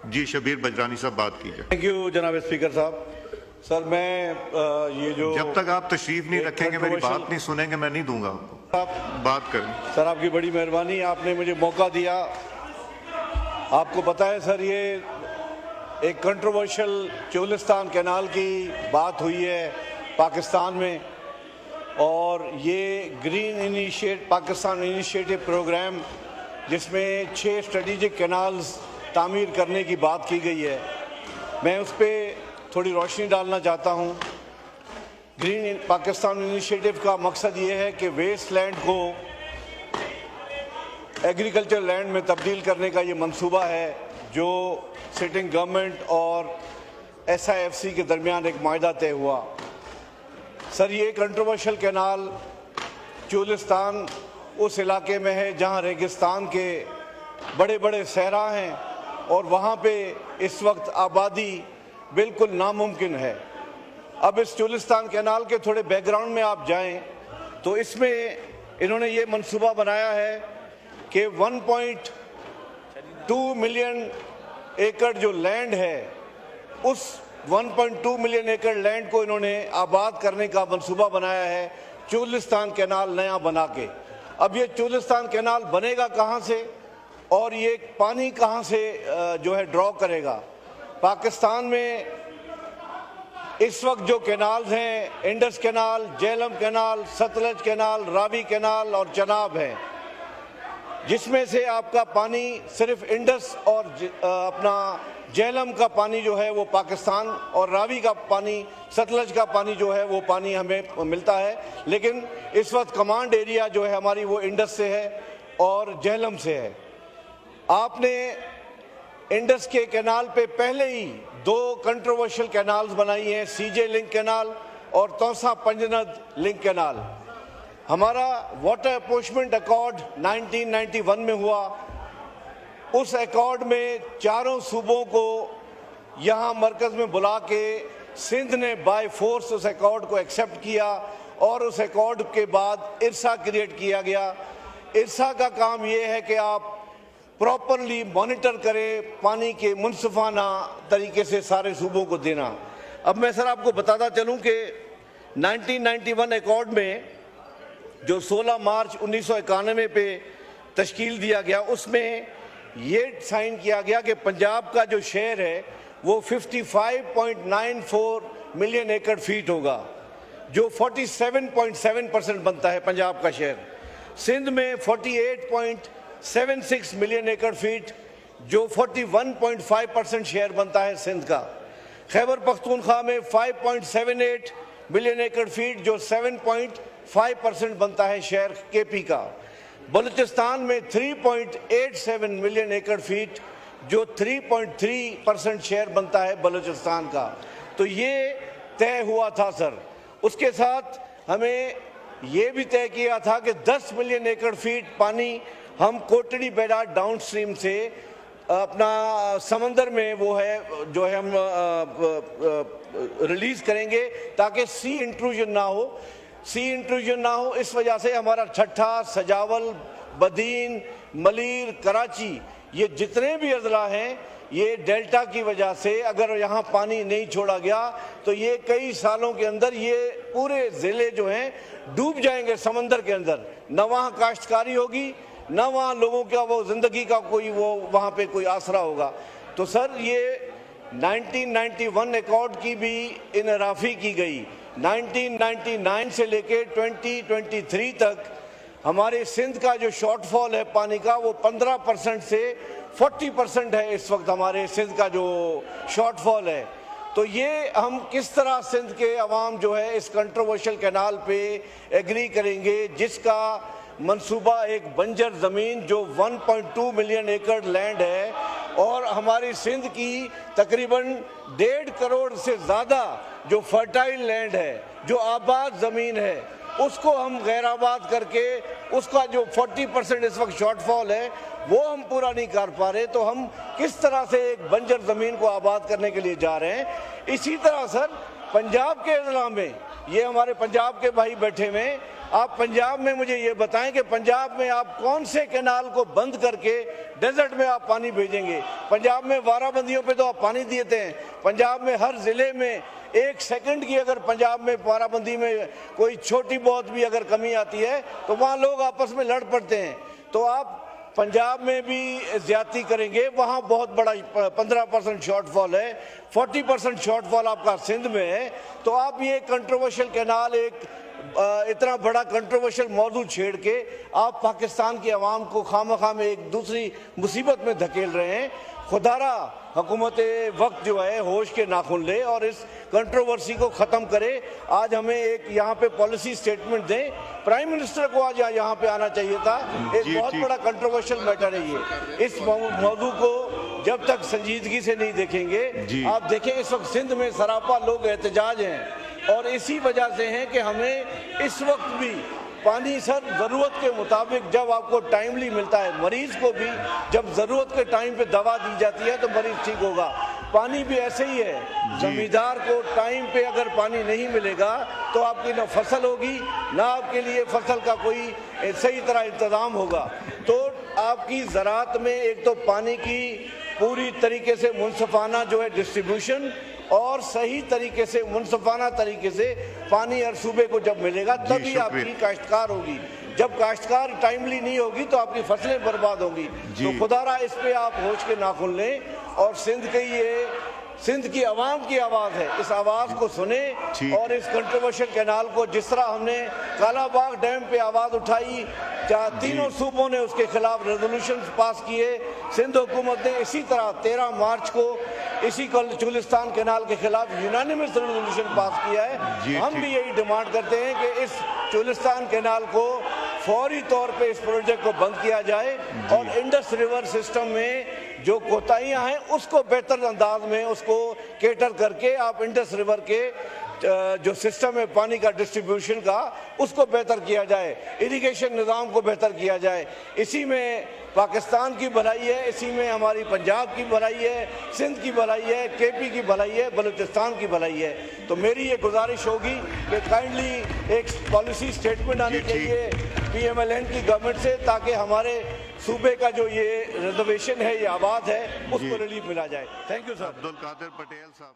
जी शबीर बजरानी साहब बात कीजिए। थैंक यू जनाब स्पीकर साहब। सर मैं ये जो जब तक आप तशरीफ नहीं रखेंगे, मेरी बात नहीं सुनेंगे, मैं नहीं दूंगा आपको। आप बात करें। सर, आपकी बड़ी मेहरबानी, आपने मुझे मौका दिया। आपको पता है सर, ये एक कंट्रोवर्शियल चोलिस्तान कैनाल की बात हुई है पाकिस्तान में, और ये पाकिस्तान इनिशिएटिव प्रोग्राम जिसमें 6 स्ट्रेटेजिक कैनाल्स तामीर करने की बात की गई है, मैं उस पर थोड़ी रोशनी डालना चाहता हूँ। ग्रीन पाकिस्तान इनिशिएटिव का मकसद ये है कि वेस्ट लैंड को एग्रीकल्चर लैंड में तब्दील करने का ये मंसूबा है, जो सिटिंग गवर्नमेंट और SIFC के दरमियान एक माहिदा तय हुआ। सर, ये कंट्रोवर्शियल कैनाल चोलिस्तान उस इलाके में है जहाँ रेगिस्तान के बड़े बड़े सहरा हैं, और वहाँ पे इस वक्त आबादी बिल्कुल नामुमकिन है। अब इस चोलिस्तान कैनाल के थोड़े बैकग्राउंड में आप जाएं तो इसमें इन्होंने ये मंसूबा बनाया है कि 1.2 मिलियन एकड़ जो लैंड है, उस 1.2 मिलियन एकड़ लैंड को इन्होंने आबाद करने का मंसूबा बनाया है चोलिस्तान कैनाल नया बना के। अब ये चोलिस्तान कैनाल बनेगा कहाँ से, और ये पानी कहाँ से जो है ड्रॉ करेगा? पाकिस्तान में इस वक्त जो कैनाल्स हैं, Indus canal, Jhelum canal, Sutlej canal, Ravi canal और चनाब है, जिसमें से आपका पानी सिर्फ इंडस और अपना झेलम का पानी जो है वो पाकिस्तान, और रावी का पानी, सतलज का पानी जो है वो पानी हमें मिलता है। लेकिन इस वक्त कमांड एरिया जो है हमारी वो इंडस से है और झेलम से है। आपने इंडस के कैनाल पे पहले ही 2 कंट्रोवर्शियल कैनाल्स बनाई हैं, CJ लिंक कैनाल और तौसा पंजनद लिंक कैनाल। हमारा वाटर अप्रोचमेंट अकॉर्ड 1991 में हुआ। उस अकॉर्ड में चारों सूबों को यहाँ मरकज़ में बुला के सिंध ने बाय फोर्स उस अकॉर्ड को एक्सेप्ट किया, और उस अकॉर्ड के बाद इरसा क्रिएट किया गया। इरसा का काम ये है कि आप प्रॉपरली मॉनिटर करें, पानी के मुनसिफाना तरीके से सारे सूबों को देना। अब मैं सर आपको बताता चलूँ कि 1991 अकॉर्ड में जो 16 मार्च 1991 पे तश्कील दिया गया, उसमें ये साइन किया गया कि पंजाब का जो शेयर है वो 55.94 मिलियन एकड़ फीट होगा, जो 47.7% बनता है पंजाब का शेयर। सिंध में 48.76 मिलियन एकड़ फीट, जो 41.5% शेयर बनता है सिंध का। खैबर पख्तूनख्वा में 5.78 मिलियन एकड़ फीट, जो 7.5% बनता है शेयर KP का। बलूचिस्तान में 3.87 मिलियन एकड़ फीट, जो 3.3% शेयर बनता है बलूचिस्तान का। तो ये तय हुआ था सर। उसके साथ हमें ये भी तय किया था कि 10 मिलियन एकड़ फीट पानी हम कोटड़ी बेड़ा डाउन स्ट्रीम से अपना समंदर में वो है जो है हम रिलीज करेंगे, ताकि सी इंट्रूजन ना हो। इस वजह से हमारा छठा, सजावल, बदीन, मलीर, कराची, ये जितने भी अजला हैं, ये डेल्टा की वजह से अगर यहाँ पानी नहीं छोड़ा गया तो ये कई सालों के अंदर ये पूरे ज़िले जो हैं डूब जाएंगे समंदर के अंदर। न वहाँ काश्तकारी होगी, न वहाँ लोगों का वो ज़िंदगी का कोई वो वहाँ पे कोई आसरा होगा। तो सर, ये 1991 अकॉर्ड की भी इनराफ़ी की गई। 1999 से लेके 2023 तक हमारे सिंध का जो शॉर्टफॉल है पानी का, वो 15% से 40% है इस वक्त हमारे सिंध का जो शॉर्टफॉल है। तो ये हम किस तरह सिंध के अवाम जो है इस कंट्रोवर्शियल कैनाल पे एग्री करेंगे, जिसका मंसूबा एक बंजर ज़मीन जो 1.2 मिलियन एकड़ लैंड है, और हमारी सिंध की तकरीबन 1.5 करोड़ से ज़्यादा जो फर्टाइल लैंड है, जो आबाद ज़मीन है, उसको हम गैर आबाद करके उसका जो 40% इस वक्त शॉर्टफॉल है वो हम पूरा नहीं कर पा रहे। तो हम किस तरह से एक बंजर ज़मीन को आबाद करने के लिए जा रहे हैं। इसी तरह सर, पंजाब के अजला में, ये हमारे पंजाब के भाई बैठे हुए, आप पंजाब में मुझे ये बताएं कि पंजाब में आप कौन से कैनाल को बंद करके डेजर्ट में आप पानी भेजेंगे। पंजाब में बाराबंदियों पे तो आप पानी देते हैं। पंजाब में हर जिले में 1 सेकंड की अगर पंजाब में बाराबंदी में कोई छोटी बहुत भी अगर कमी आती है तो वहाँ लोग आपस में लड़ पड़ते हैं। तो आप पंजाब में भी ज्यादती करेंगे, वहाँ बहुत बड़ा 15% शॉर्टफॉल है, 40% शॉर्टफॉल आपका सिंध में है। तो आप ये कंट्रोवर्शियल कैनाल, एक इतना बड़ा कंट्रोवर्शियल मौजू छेड़ के आप पाकिस्तान की आवाम को खामखा में एक दूसरी मुसीबत में धकेल रहे हैं। खुदारा हुकूमत वक्त जो है होश के नाखून ले और इस कंट्रोवर्सी को ख़त्म करे। आज हमें एक यहाँ पे पॉलिसी स्टेटमेंट दें। प्राइम मिनिस्टर को आज यहाँ पे आना चाहिए था। एक बहुत बड़ा कंट्रोवर्शियल मैटर है ये। इस मौजू को जब तक संजीदगी से नहीं देखेंगे, आप देखें इस वक्त सिंध में सरापा लोग एहतजाज हैं और इसी वजह से हैं कि हमें इस वक्त भी पानी सर ज़रूरत के मुताबिक जब आपको टाइमली मिलता है, मरीज़ को भी जब ज़रूरत के टाइम पे दवा दी जाती है तो मरीज़ ठीक होगा। पानी भी ऐसे ही है, जमींदार को टाइम पे अगर पानी नहीं मिलेगा तो आपकी ना फसल होगी ना आपके लिए फसल का कोई सही तरह इंतज़ाम होगा। तो आपकी ज़राअत में एक तो पानी की पूरी तरीके से मुनसफाना जो है डिस्ट्रीब्यूशन और सही तरीके से मुनसफाना तरीके से पानी हर सूबे को जब मिलेगा तभी आपकी काश्तकार होगी। जब काश्तकार टाइमली नहीं होगी तो आपकी फसलें बर्बाद होंगी। तो खुदारा इस पे आप होश के नाखुन लें और सिंध की आवाम की आवाज़ है, इस आवाज़ को सुने और इस कंट्रोवर्शियल कैनाल को, जिस तरह हमने कालाबाग डैम पे आवाज़ उठाई, तीनों सूबों ने उसके खिलाफ रेजोल्यूशन पास किए, सिंध हुकूमत ने इसी तरह 13 मार्च को इसी चुलिस्तान कैनाल के खिलाफ यूनानिमस रेजोल्यूशन पास किया है। हम भी यही डिमांड करते हैं कि इस चुलिस्तान कैनाल को फौरी तौर पे इस प्रोजेक्ट को बंद किया जाए और इंडस रिवर सिस्टम में जो कोताहियां हैं उसको बेहतर अंदाज में उसको केटर करके आप इंडस रिवर के जो सिस्टम है पानी का डिस्ट्रीब्यूशन का उसको बेहतर किया जाए, इरिगेशन निज़ाम को बेहतर किया जाए। इसी में पाकिस्तान की भलाई है, इसी में हमारी पंजाब की भलाई है, सिंध की भलाई है, केपी की भलाई है, बलूचिस्तान की भलाई है। तो मेरी ये गुजारिश होगी कि काइंडली एक पॉलिसी स्टेटमेंट आनी चाहिए PMLN की गवर्नमेंट से ताकि हमारे सूबे का जो ये रिजर्वेशन है, ये आबाद है, उसको रिलीफ मिला जाए। Thank you sir. Abdul Qadir Patel साहब।